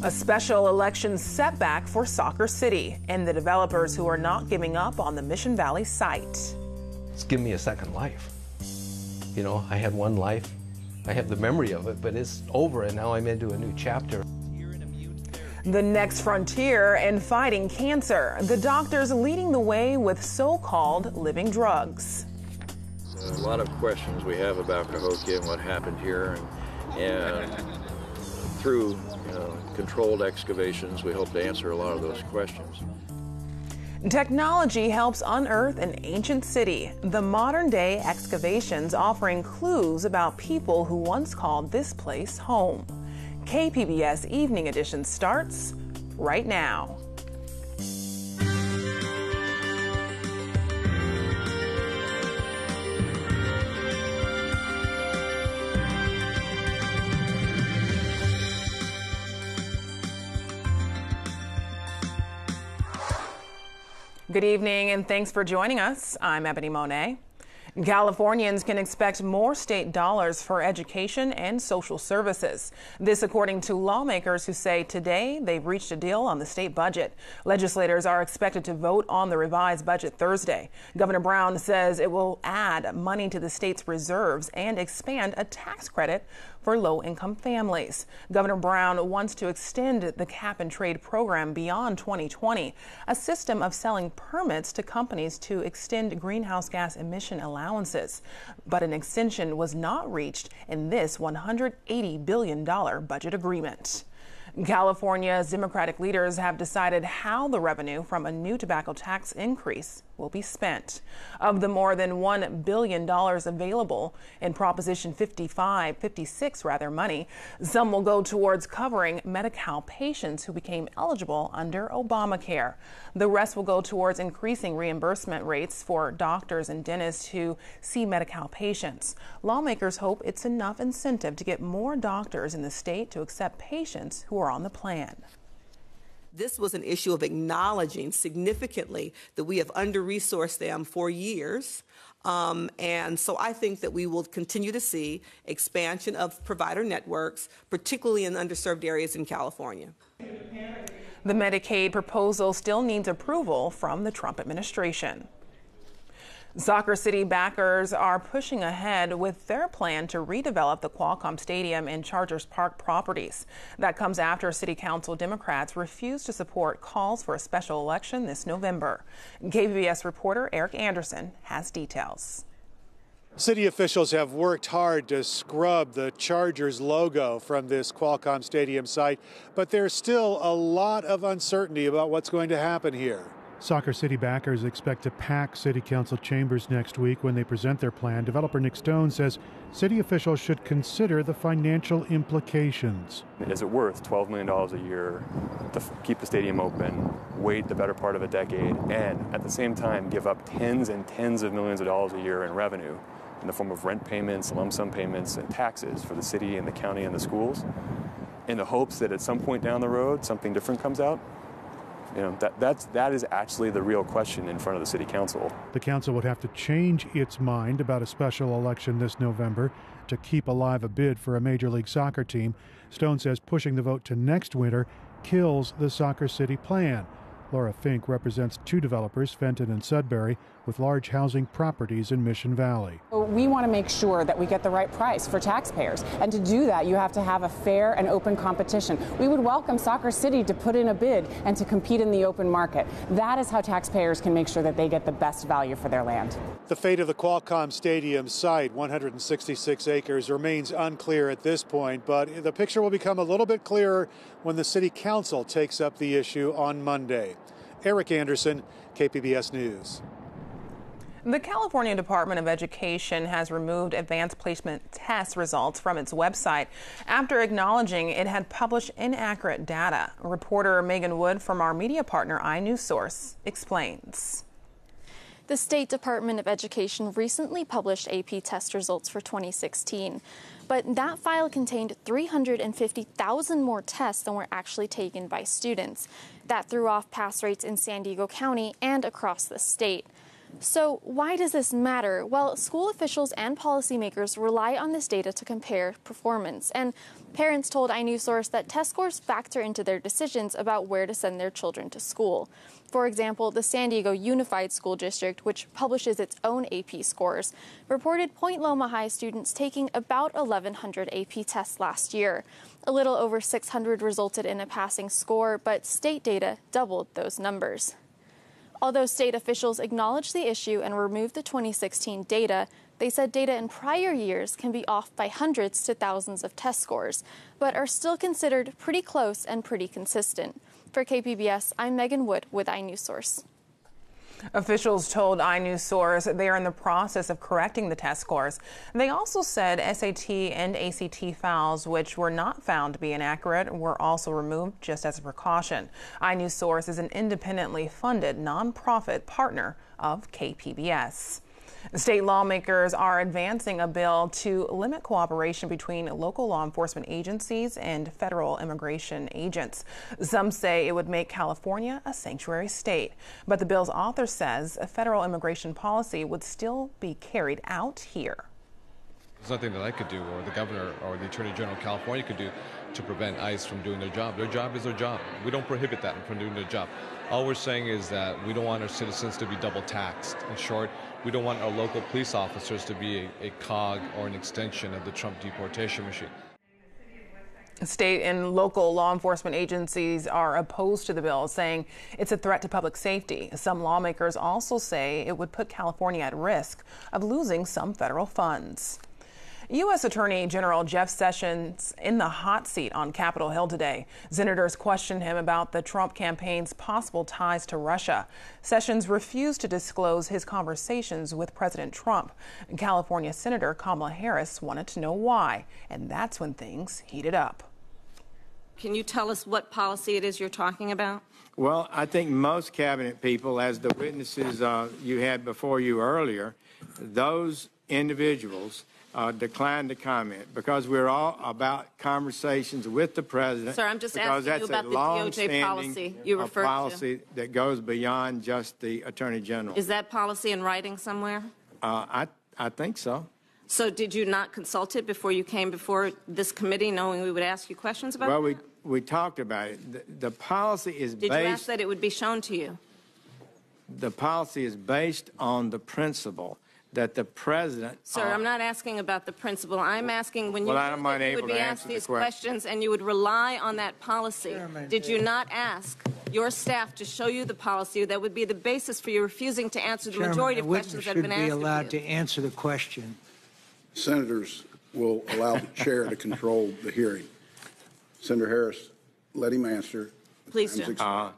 A special election setback for SoccerCity and the developers who are not giving up on the Mission Valley site. It's given me a second life. You know, I had one life. I have the memory of it, but it's over and now I'm into a new chapter. The next frontier in fighting cancer. The doctors leading the way with so-called living drugs. A lot of questions we have about Cajon and what happened here, and through controlled excavations, we hope to answer a lot of those questions. Technology helps unearth an ancient city. The modern-day excavations offering clues about people who once called this place home. KPBS Evening Edition starts right now. Good evening and thanks for joining us. I'm Ebony Monet. Californians can expect more state dollars for education and social services. This according to lawmakers who say today they've reached a deal on the state budget. Legislators are expected to vote on the revised budget Thursday. Governor Brown says it will add money to the state's reserves and expand a tax credit for low-income families. Governor Brown wants to extend the cap and trade program beyond 2020, a system of selling permits to companies to extend greenhouse gas emission allowances. But an extension was not reached in this $180 billion budget agreement. California's Democratic leaders have decided how the revenue from a new tobacco tax increase will be spent. Of the more than $1 billion available in Proposition 56 money, some will go towards covering Medi-Cal patients who became eligible under Obamacare. The rest will go towards increasing reimbursement rates for doctors and dentists who see Medi-Cal patients. Lawmakers hope it's enough incentive to get more doctors in the state to accept patients who are on the plan. This was an issue of acknowledging significantly that we have under-resourced them for years. And so I think that we will continue to see expansion of provider networks, particularly in underserved areas in California. The Medicaid proposal still needs approval from the Trump administration. SoccerCity backers are pushing ahead with their plan to redevelop the Qualcomm Stadium and Chargers Park properties. That comes after City Council Democrats refused to support calls for a special election this November. KPBS reporter Eric Anderson has details. City officials have worked hard to scrub the Chargers logo from this Qualcomm Stadium site, but there's still a lot of uncertainty about what's going to happen here. SoccerCity backers expect to pack City Council chambers next week when they present their plan. Developer Nick Stone says city officials should consider the financial implications. Is it worth $12 million a year to keep the stadium open, wait the better part of a decade, and at the same time give up tens and tens of millions of dollars a year in revenue in the form of rent payments, lump sum payments, and taxes for the city and the county and the schools, in the hopes that at some point down the road something different comes out? You know, that is actually the real question in front of the City Council. The council would have to change its mind about a special election this November to keep alive a bid for a Major League Soccer team. Stone says pushing the vote to next winter kills the SoccerCity plan. Laura Fink represents two developers, Fenton and Sudbury, with large housing properties in Mission Valley. We want to make sure that we get the right price for taxpayers. And to do that, you have to have a fair and open competition. We would welcome SoccerCity to put in a bid and to compete in the open market. That is how taxpayers can make sure that they get the best value for their land. The fate of the Qualcomm Stadium site, 166 acres, remains unclear at this point, but the picture will become a little bit clearer when the City Council takes up the issue on Monday. Eric Anderson, KPBS News. The California Department of Education has removed advanced placement test results from its website after acknowledging it had published inaccurate data. Reporter Megan Wood from our media partner iNewsSource explains. The State Department of Education recently published AP test results for 2016, but that file contained 350,000 more tests than were actually taken by students. That threw off pass rates in San Diego County and across the state. So why does this matter? Well, school officials and policymakers rely on this data to compare performance. And parents told iNewsSource that test scores factor into their decisions about where to send their children to school. For example, the San Diego Unified School District, which publishes its own AP scores, reported Point Loma High students taking about 1,100 AP tests last year. A little over 600 resulted in a passing score, but state data doubled those numbers. Although state officials acknowledged the issue and removed the 2016 data, they said data in prior years can be off by hundreds to thousands of test scores, but are still considered pretty close and pretty consistent. For KPBS, I'm Megan Wood with iNewsSource. Officials told iNewsSource they are in the process of correcting the test scores. They also said SAT and ACT files, which were not found to be inaccurate, were also removed just as a precaution. iNewsSource is an independently funded nonprofit partner of KPBS. State lawmakers are advancing a bill to limit cooperation between local law enforcement agencies and federal immigration agents. Some say it would make California a sanctuary state, but the bill's author says a federal immigration policy would still be carried out here. There's nothing that I could do, or the governor or the Attorney General of California could do to prevent ICE from doing their job. Their job is their job. We don't prohibit them from doing their job. All we're saying is that we don't want our citizens to be double taxed. In short, we don't want our local police officers to be a cog or an extension of the Trump deportation machine. State and local law enforcement agencies are opposed to the bill, saying it's a threat to public safety. Some lawmakers also say it would put California at risk of losing some federal funds. U.S. Attorney General Jeff Sessions in the hot seat on Capitol Hill today. Senators questioned him about the Trump campaign's possible ties to Russia. Sessions refused to disclose his conversations with President Trump. California Senator Kamala Harris wanted to know why, and that's when things heated up. Can you tell us what policy it is you're talking about? Well, I think most cabinet people, as the witnesses you had before you earlier, those individuals declined to comment because we're all about conversations with the president. Sir, I'm just asking you about the DOJ policy you referred to. Policy that goes beyond just the Attorney General. Is that policy in writing somewhere? I think so. So did you not consult it before you came before this committee, knowing we would ask you questions about it? Well, we talked about it. The policy is based... Did you ask that it would be shown to you? The policy is based on the principle that the president... Sir, I'm not asking about the principle. I'm asking when you would be asked these questions and you would rely on that policy. Did you not ask your staff to show you the policy that would be the basis for you refusing to answer the majority of questions that have been asked of you? Should be allowed to answer the question. Senators will allow the chair to control the hearing. Senator Harris, let him answer. Please do.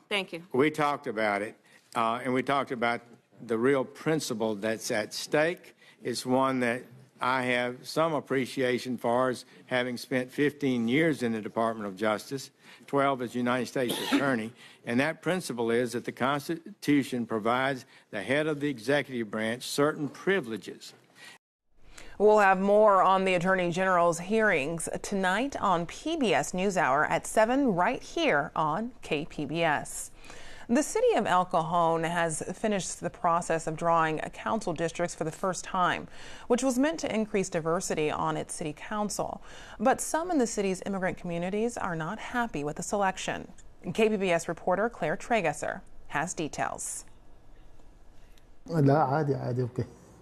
Thank you. We talked about it, and we talked about the real principle that's at stake. It's one that I have some appreciation for, as having spent 15 years in the Department of Justice, 12 as United States Attorney, and that principle is that the Constitution provides the head of the executive branch certain privileges. We'll have more on the Attorney General's hearings tonight on PBS NewsHour at 7 right here on KPBS. The city of El Cajon has finished the process of drawing council districts for the first time, which was meant to increase diversity on its city council. But some in the city's immigrant communities are not happy with the selection. KPBS reporter Claire Tragesser has details.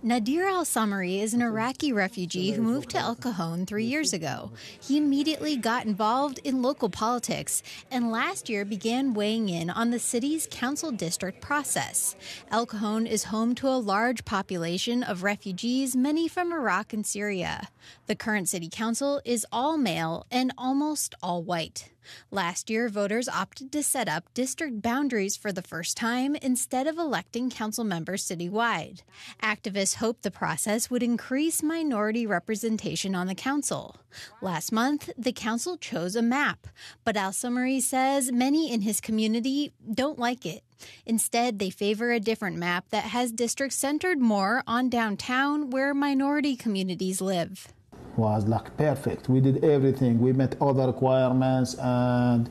Nadir al-Samari is an Iraqi refugee who moved to El Cajon 3 years ago. He immediately got involved in local politics and last year began weighing in on the city's council district process. El Cajon is home to a large population of refugees, many from Iraq and Syria. The current city council is all male and almost all white. Last year, voters opted to set up district boundaries for the first time instead of electing council members citywide. Activists hoped the process would increase minority representation on the council. Last month, the council chose a map, but al-Samari says many in his community don't like it. Instead, they favor a different map that has districts centered more on downtown where minority communities live. Was like perfect. We did everything. We met all the requirements, and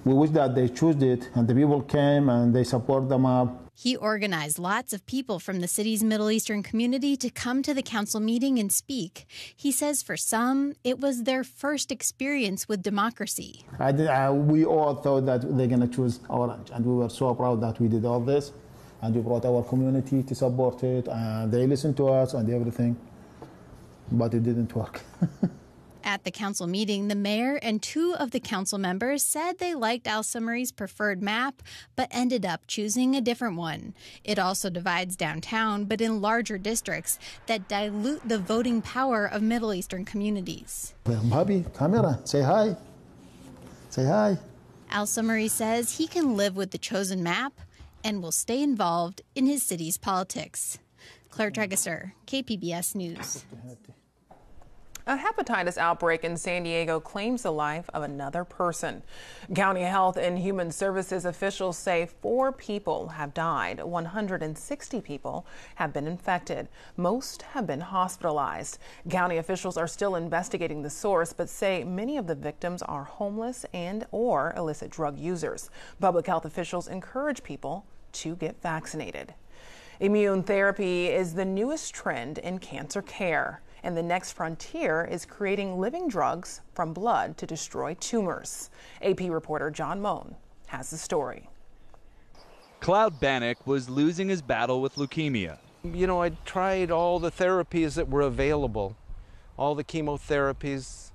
we wish that they chose it and the people came and they support the map. He organized lots of people from the city's Middle Eastern community to come to the council meeting and speak. He says for some, it was their first experience with democracy. We all thought that they're going to choose Orange, and we were so proud that we did all this, and we brought our community to support it, and they listened to us and everything, but it didn't work. At the council meeting, the mayor and 2 of the council members said they liked Al-Samari's preferred map, but ended up choosing a different one. It also divides downtown, but in larger districts that dilute the voting power of Middle Eastern communities. Bobby, camera, say hi. Say hi. Al-Samari says he can live with the chosen map and will stay involved in his city's politics. Claire Tregesser, KPBS News. A hepatitis outbreak in San Diego claims the life of another person. County Health and Human Services officials say 4 people have died. 160 people have been infected. Most have been hospitalized. County officials are still investigating the source, but say many of the victims are homeless and/or illicit drug users. Public health officials encourage people to get vaccinated. Immune therapy is the newest trend in cancer care. And the next frontier is creating living drugs from blood to destroy tumors. AP reporter John Moan has the story. Cloud Bannock was losing his battle with leukemia. You know, I tried all the therapies that were available, all the chemotherapies,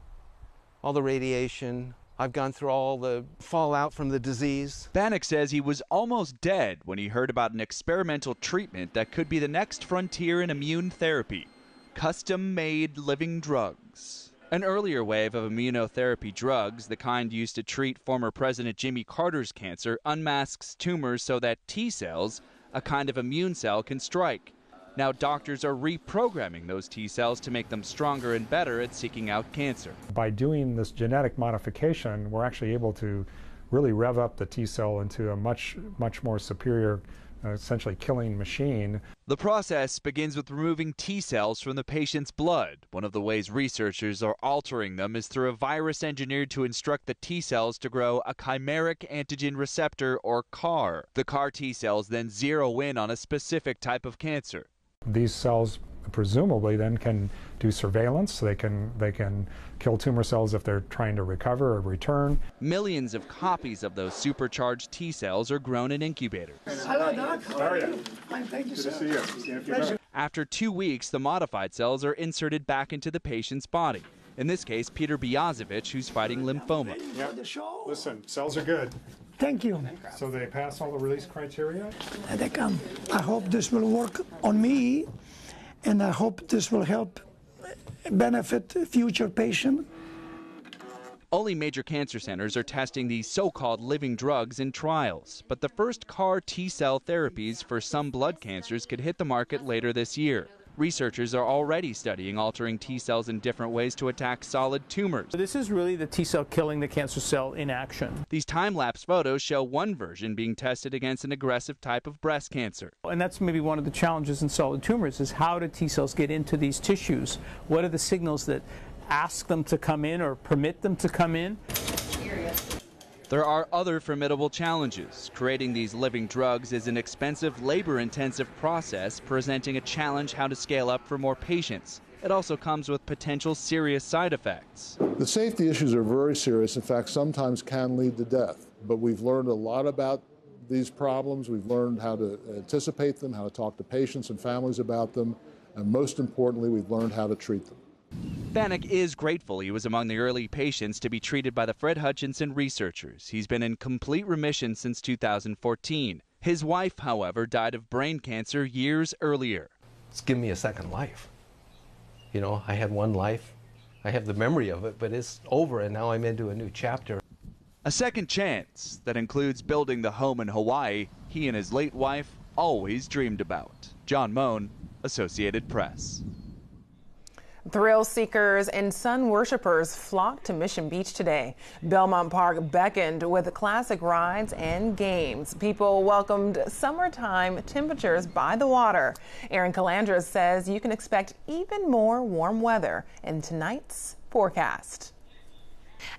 all the radiation. I've gone through all the fallout from the disease. Bannock says he was almost dead when he heard about an experimental treatment that could be the next frontier in immune therapy. Custom-made living drugs. An earlier wave of immunotherapy drugs, the kind used to treat former President Jimmy Carter's cancer, unmasks tumors so that T cells, a kind of immune cell, can strike. Now doctors are reprogramming those T cells to make them stronger and better at seeking out cancer. By doing this genetic modification, we're actually able to really rev up the T cell into a much more superior essentially killing machine. The process begins with removing T cells from the patient's blood. One of the ways researchers are altering them is through a virus engineered to instruct the T cells to grow a chimeric antigen receptor, or CAR. The CAR T cells then zero in on a specific type of cancer. These cells presumably then can do surveillance. They can kill tumor cells if they're trying to recover or return. Millions of copies of those supercharged T cells are grown in incubators. Hello, Doc. How are you? Fine, thank you, sir. Good to see you. After 2 weeks, the modified cells are inserted back into the patient's body. In this case, Peter Biazovich, who's fighting lymphoma. Yeah. Listen, cells are good. Thank you. So they pass all the release criteria? And they come. I hope this will work on me, and I hope this will help benefit future patients. Only major cancer centers are testing these so-called living drugs in trials, but the first CAR T-cell therapies for some blood cancers could hit the market later this year. Researchers are already studying altering T cells in different ways to attack solid tumors. This is really the T cell killing the cancer cell in action. These time-lapse photos show one version being tested against an aggressive type of breast cancer. And that's maybe one of the challenges in solid tumors, is how do T cells get into these tissues? What are the signals that ask them to come in or permit them to come in? There are other formidable challenges. Creating these living drugs is an expensive, labor-intensive process, presenting a challenge how to scale up for more patients. It also comes with potential serious side effects. The safety issues are very serious. In fact, sometimes can lead to death. But we've learned a lot about these problems. We've learned how to anticipate them, how to talk to patients and families about them, and most importantly, we've learned how to treat them. Bannock is grateful he was among the early patients to be treated by the Fred Hutchinson researchers. He's been in complete remission since 2014. His wife, however, died of brain cancer years earlier. It's given me a second life. You know, I had one life. I have the memory of it, but it's over, and now I'm into a new chapter. A second chance that includes building the home in Hawaii he and his late wife always dreamed about. John Moan, Associated Press. Thrill seekers and sun worshipers flocked to Mission Beach today. Belmont Park beckoned with classic rides and games. People welcomed summertime temperatures by the water. Aaron Calandra says you can expect even more warm weather in tonight's forecast.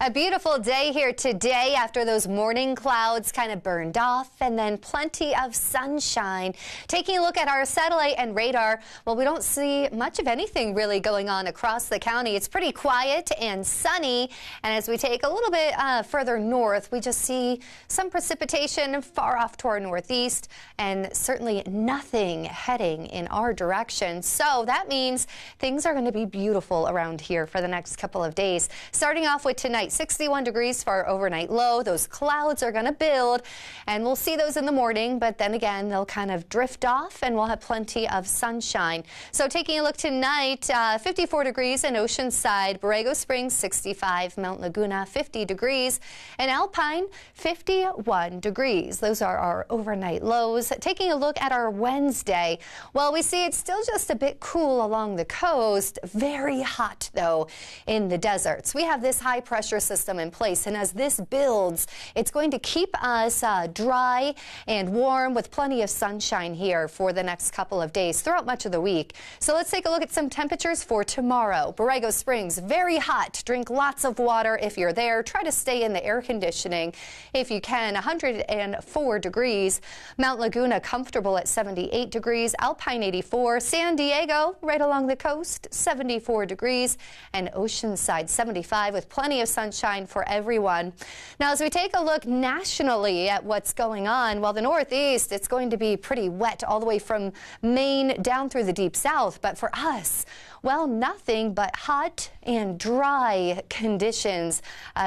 A beautiful day here today after those morning clouds kind of burned off, and then plenty of sunshine. Taking a look at our satellite and radar, well, we don't see much of anything really going on across the county. It's pretty quiet and sunny, and as we take a little bit further north, we just see some precipitation far off to our northeast, and certainly nothing heading in our direction. So that means things are going to be beautiful around here for the next couple of days. Starting off with tonight, 61 degrees for our overnight low. Those clouds are going to build, and we'll see those in the morning, but then again, they'll kind of drift off, and we'll have plenty of sunshine. So taking a look tonight, 54 degrees in Oceanside, Borrego Springs 65, Mount Laguna 50 degrees, and Alpine 51 degrees. Those are our overnight lows. Taking a look at our Wednesday, well, we see it's still just a bit cool along the coast, very hot though in the deserts. We have this high pressure system in place, and as this builds, it's going to keep us dry and warm with plenty of sunshine here for the next couple of days throughout much of the week. So let's take a look at some temperatures for tomorrow. Borrego Springs, very hot. Drink lots of water if you're there. Try to stay in the air conditioning if you can. 104 degrees. Mount Laguna comfortable at 78 degrees. Alpine 84. San Diego right along the coast 74 degrees, and Oceanside 75 with plenty of sunshine for everyone. Now as we take a look nationally at what's going on, well, the Northeast, it's going to be pretty wet all the way from Maine down through the deep south, but for us, well, nothing but hot and dry conditions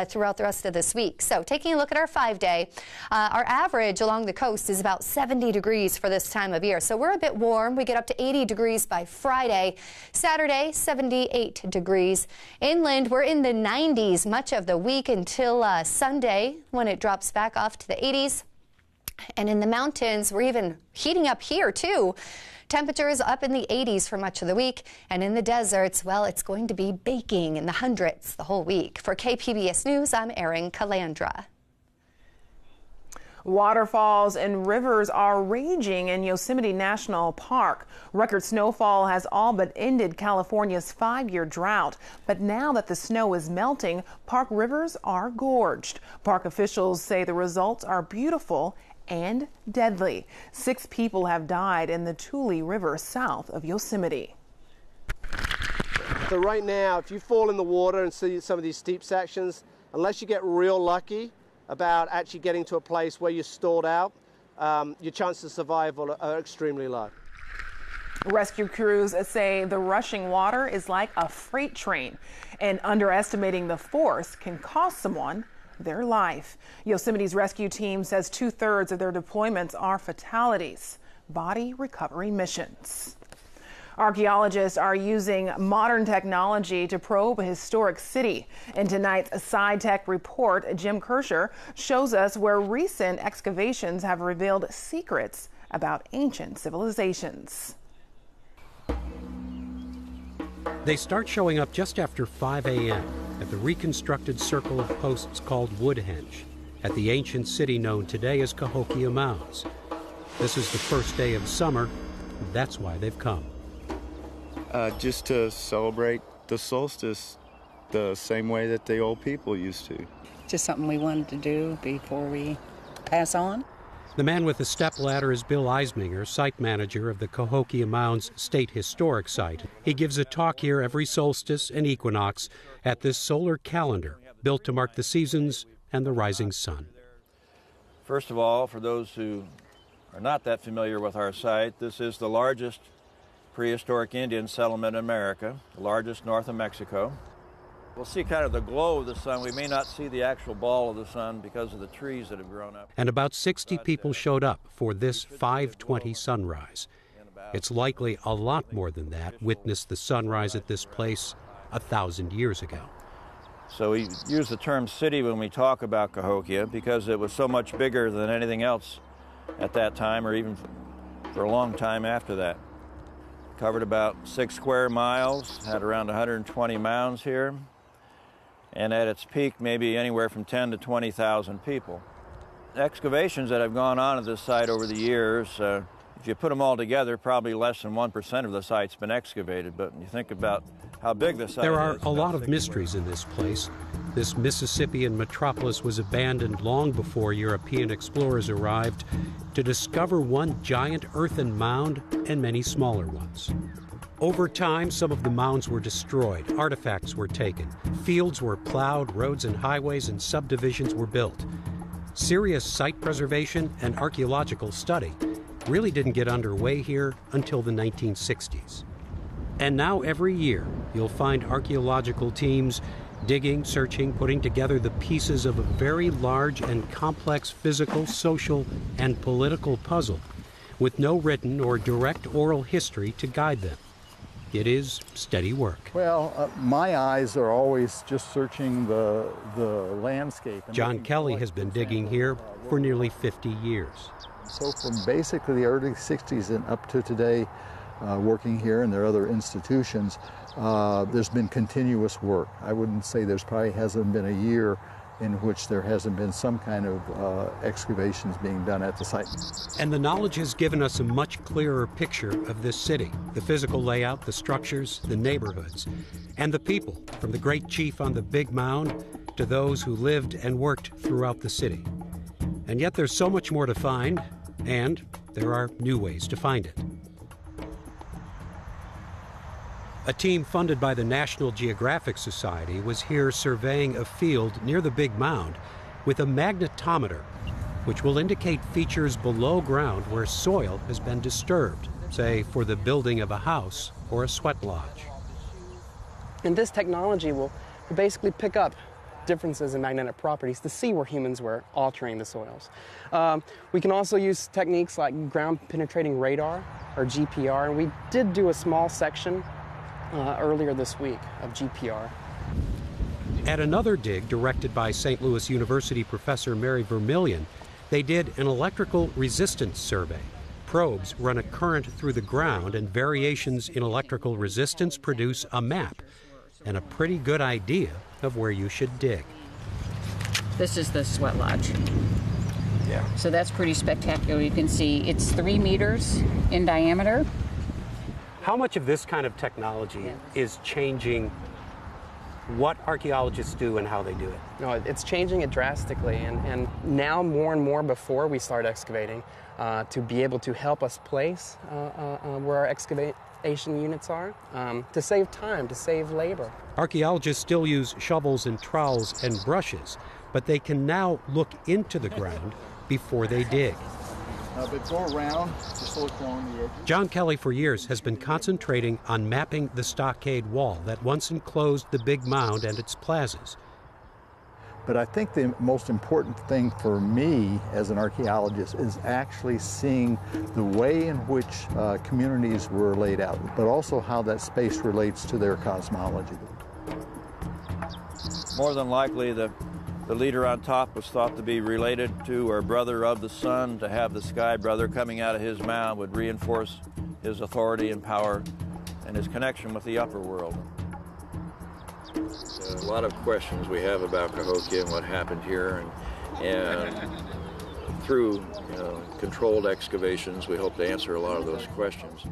throughout the rest of this week. So taking a look at our 5-day, our average along the coast is about 70 degrees for this time of year. So we're a bit warm. We get up to 80 degrees by Friday. Saturday, 78 degrees. Inland, we're in the 90s much of the week until Sunday, when it drops back off to the 80s. And in the mountains, we're even heating up here too. Temperatures up in the 80s for much of the week, and in the deserts, well, it's going to be baking in the hundreds the whole week. For KPBS News, I'm Erin Calandra. Waterfalls and rivers are raging in Yosemite National Park. Record snowfall has all but ended California's 5-year drought. But now that the snow is melting, park rivers are gorged. Park officials say the results are beautiful and deadly. 6 people have died in the Tule River south of Yosemite. So right now, if you fall in the water and see some of these steep sections, unless you get real lucky about actually getting to a place where you're stalled out, your chances of survival are extremely low. Rescue crews say the rushing water is like a freight train, and underestimating the force can cost someone their life. Yosemite's rescue team says 2/3 of their deployments are fatalities, body recovery missions. Archaeologists are using modern technology to probe a historic city. In tonight's SciTech report, Jim Kirscher shows us where recent excavations have revealed secrets about ancient civilizations. They start showing up just after 5 a.m. at the reconstructed circle of posts called Woodhenge at the ancient city known today as Cahokia Mounds. This is the first day of summer. That's why they've come. Just to celebrate the solstice the same way that the old people used to. Just something we wanted to do before we pass on. The man with the stepladder is Bill Eisminger, site manager of the Cahokia Mounds State Historic Site. He gives a talk here every solstice and equinox at this solar calendar built to mark the seasons and the rising sun. First of all, for those who are not that familiar with our site, this is the largest prehistoric Indian settlement in America, the largest north of Mexico. We'll see kind of the glow of the sun. We may not see the actual ball of the sun because of the trees that have grown up. And about 60 people showed up for this 5:20 sunrise. It's likely a lot more than that witnessed the sunrise at this place 1,000 years ago. So we use the term city when we talk about Cahokia because it was so much bigger than anything else at that time, or even for a long time after that. Covered about 6 square miles, had around 120 mounds here, and at its peak maybe anywhere from 10 to 20,000 people. Excavations that have gone on at this site over the years, if If you put them all together, probably less than 1% of the site's been excavated, but when you think about how big the site is. There are a lot of mysteries in this place. This Mississippian metropolis was abandoned long before European explorers arrived to discover one giant earthen mound and many smaller ones. Over time, some of the mounds were destroyed, artifacts were taken, fields were plowed, roads and highways and subdivisions were built. Serious site preservation and archaeological study really didn't get underway here until the 1960s. And now every year, you'll find archaeological teams digging, searching, putting together the pieces of a very large and complex physical, social, and political puzzle with no written or direct oral history to guide them. It is steady work. Well, my eyes are always just searching the landscape. John Kelly has been digging here for nearly 50 years. So from basically the early 60s and up to today, working here, and there are other institutions, there's been continuous work. I wouldn't say there's probably hasn't been a year in which there hasn't been some kind of excavations being done at the site. And the knowledge has given us a much clearer picture of this city, the physical layout, the structures, the neighborhoods, and the people, from the great chief on the big mound to those who lived and worked throughout the city. And yet there's so much more to find, and there are new ways to find it. A team funded by the National Geographic Society was here surveying a field near the big mound with a magnetometer, which will indicate features below ground where soil has been disturbed, say for the building of a house or a sweat lodge. And this technology will basically pick up differences in magnetic properties to see where humans were altering the soils. We can also use techniques like ground penetrating radar, or GPR, and we did do a small section earlier this week of GPR. At another dig directed by St. Louis University professor Mary Vermillion, they did an electrical resistance survey. Probes run a current through the ground, and variations in electrical resistance produce a map and a pretty good idea of where you should dig. This is the sweat lodge. Yeah. So that's pretty spectacular. You can see it's 3 meters in diameter. How much of this kind of technology is changing what archaeologists do and how they do it? No, it's changing it drastically, and now more and more before we start excavating, to be able to help us place where our excavation units are, to save time, to save labor. Archaeologists still use shovels and trowels and brushes, but they can now look into the ground before they dig. But go around, just look along the edges. John Kelly for years has been concentrating on mapping the stockade wall that once enclosed the big mound and its plazas. But I think the most important thing for me as an archaeologist is actually seeing the way in which communities were laid out, but also how that space relates to their cosmology. More than likely, the leader on top was thought to be related to or brother of the sun. To have the sky brother coming out of his mound would reinforce his authority and power and his connection with the upper world. A lot of questions we have about Cahokia and what happened here, and through controlled excavations, we hope to answer a lot of those questions.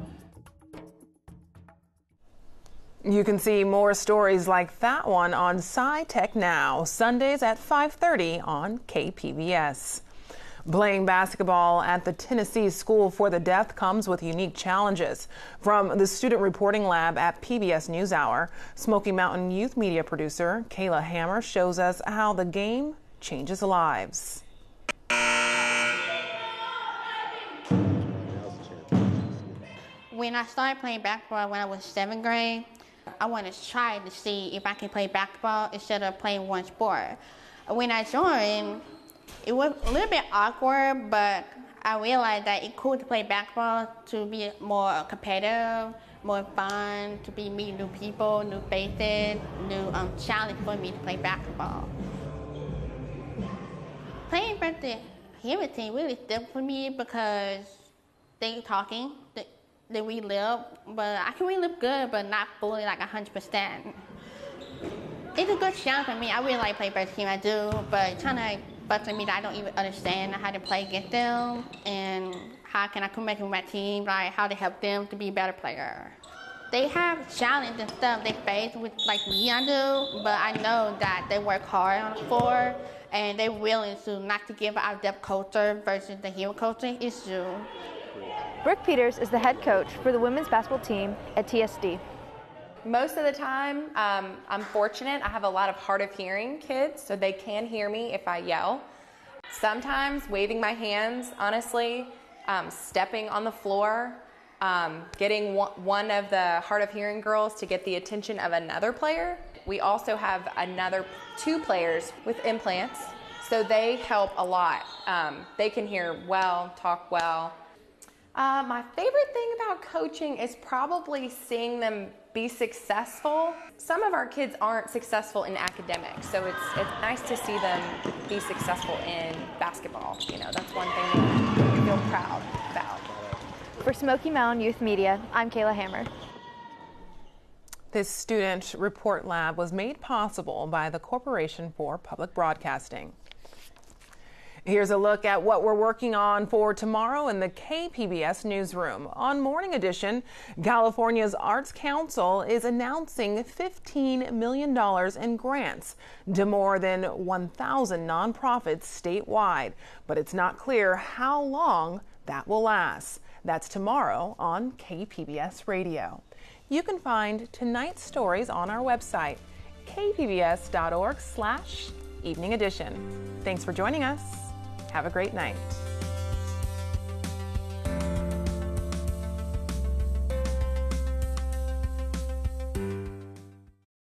You can see more stories like that one on SciTech Now, Sundays at 5:30 on KPBS. Playing basketball at the Tennessee School for the Deaf comes with unique challenges. From the Student Reporting Lab at PBS NewsHour, Smoky Mountain youth media producer Kayla Hammer shows us how the game changes lives. When I started playing basketball when I was 7th grade, I wanted to try to see if I can play basketball instead of playing one sport. When I joined, it was a little bit awkward, but I realized that it's cool to play basketball, to be more competitive, more fun, to be meeting new people, new faces, new challenge for me to play basketball. Playing for the hearing team really different for me because they talking, they really live, but I can really live good, but not fully like 100%. It's a good challenge for me. I really like playing for the team, I do, but trying to frustrates me that I don't even understand how to play against them and how can I connect with my team, like how to help them to be a better player. They have challenges and stuff they face with like me I do, but I know that they work hard on the floor and they're willing to not to give our depth culture versus the hero coaching issue. Brooke Peters is the head coach for the women's basketball team at TSD. Most of the time, I'm fortunate. I have a lot of hard of hearing kids, so they can hear me if I yell. Sometimes waving my hands, honestly, stepping on the floor, getting one of the hard of hearing girls to get the attention of another player. We also have another 2 players with implants, so they help a lot. They can hear well, talk well. My favorite thing about coaching is probably seeing them be successful. Some of our kids aren't successful in academics, so it's nice to see them be successful in basketball. You know, that's one thing that we feel proud about. For Smoky Mountain Youth Media, I'm Kayla Hammer. This student report lab was made possible by the Corporation for Public Broadcasting. Here's a look at what we're working on for tomorrow in the KPBS newsroom. On Morning Edition, California's Arts Council is announcing $15 million in grants to more than 1,000 nonprofits statewide, but it's not clear how long that will last. That's tomorrow on KPBS Radio. You can find tonight's stories on our website, kpbs.org/evening edition. Thanks for joining us. Have a great night.